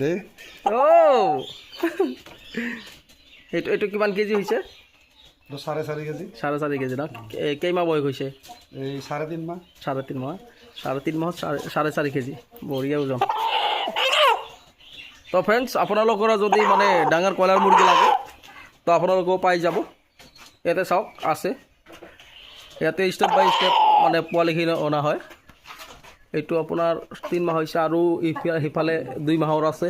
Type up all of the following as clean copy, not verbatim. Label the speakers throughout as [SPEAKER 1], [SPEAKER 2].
[SPEAKER 1] দে
[SPEAKER 2] এইটো কিমান কেজি হৈছে?
[SPEAKER 1] 4.5 কেজি।
[SPEAKER 2] 4.5 কেজি ন? কেইমাহ বয়স হৈছে?
[SPEAKER 1] এই 3.5 মাহ।
[SPEAKER 2] 3.5 মাহ। 3.5 মাহত 4.5 কেজি, বঢ়িয়া ওজন। তো ফ্ৰেণ্ডছ, আপোনালোকৰ যদি মানে ডাঙৰ কয়লাৰ মুৰ্গী লাগে তো আপোনালোকেও পাই যাব। ইয়াতে চাওক আছে, ইয়াতে ষ্টেপ বাই ষ্টেপ মানে পোৱালিখিনি অনা হয়। এইটো আপোনাৰ 3 মাহ হৈছে আৰু সিফালে 2 মাহৰ আছে।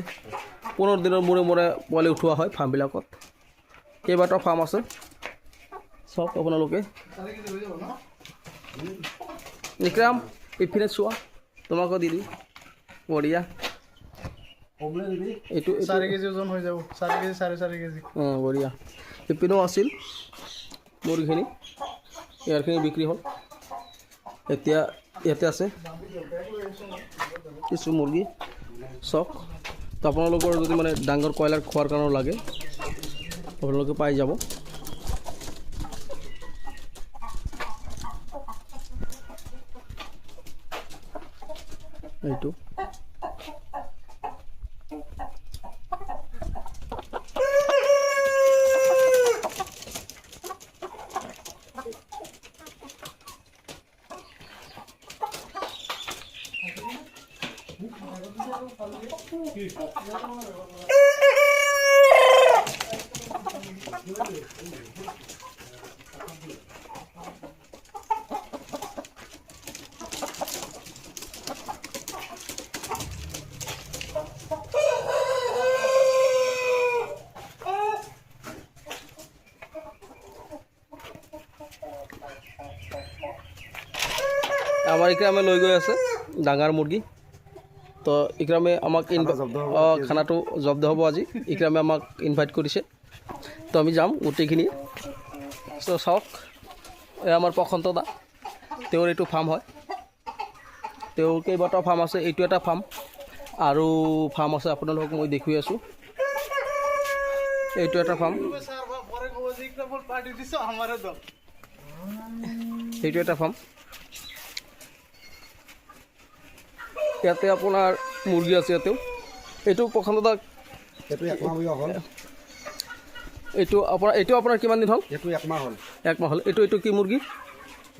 [SPEAKER 2] 15 দিনৰ মূৰে মূৰে পোৱালি উঠোৱা হয় ফাৰ্মবিলাকত। কেইবাটাও ফাৰ্ম আছে, চাওক আপোনালোকে। ইকৰাম ইপিনে চোৱা, তোমাকো দি বঢ়িয়া। এইটো
[SPEAKER 1] 4 কেজি ওজন হৈ যাব। 4 কেজি 4.5 কেজি।
[SPEAKER 2] বঢ়িয়া। ইপিনেও আছিল মুৰ্গীখিনি, ইয়াৰখিনি বিক্ৰী হ'ল। এতিয়া ইয়াতে আছে কিছু মুৰ্গী, চাওক। তো আপোনালোকৰ যদি মানে ডাঙৰ কয়লাৰ খোৱাৰ কাৰণে লাগে আপোনালোকে পাই যাব। এইটো আমাৰ ইকৰামে লৈ গৈ আছে ডাঙৰ মুৰ্গী। তো ইকৰামে আমাক খানাটো জব্দ হ'ব আজি। ইকৰামে আমাক ইনভাইট কৰিছে, তো আমি যাম গোটেইখিনি। তো চাওক, এই আমাৰ প্ৰশান্ত দা, তেওঁৰ এইটো ফাৰ্ম হয়। তেওঁৰ কেইবাটাও ফাৰ্ম আছে, এইটো এটা ফাৰ্ম আৰু ফাৰ্ম আছে আপোনালোকক মই দেখুৱাই আছোঁ। এইটো এটা ফাৰ্ম, এইটো এটা ফাৰ্ম। ইয়াতে আপোনাৰ মুৰ্গী আছে ইয়াতেও। এইটো প্ৰশান্ত দা,
[SPEAKER 1] এইটো 1 মাহ হ'ল।
[SPEAKER 2] এইটো আপোনাৰ কিমান দিন হ'ল?
[SPEAKER 1] এইটো 1 মাহ হ'ল।
[SPEAKER 2] 1 মাহ হ'ল। এইটো কি মুৰ্গী?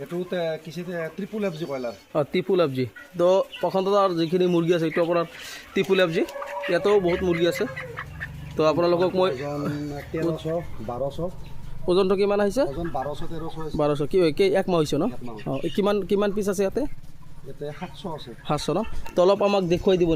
[SPEAKER 1] এইটো কিছে ট্ৰিপল এফ জি কয়লাৰ।
[SPEAKER 2] Triple F G. তো প্ৰশান্ত দাৰ যিখিনি মুৰ্গী আছে এইটো আপোনাৰ ট্ৰিপল এফ জি। ইয়াতেও বহুত মুৰ্গী আছে। তো আপোনালোকক মই
[SPEAKER 1] 1300 1200
[SPEAKER 2] ওজনটো কিমান আহিছে?
[SPEAKER 1] ওজন 1200 1300
[SPEAKER 2] 1200 কি 1 মাহ হৈছে ন? কিমান পিচ আছে ইয়াতে?
[SPEAKER 1] ইয়াতে 700 আছে।
[SPEAKER 2] 700 ন? তো অলপ আমাক দেখুৱাই দিব।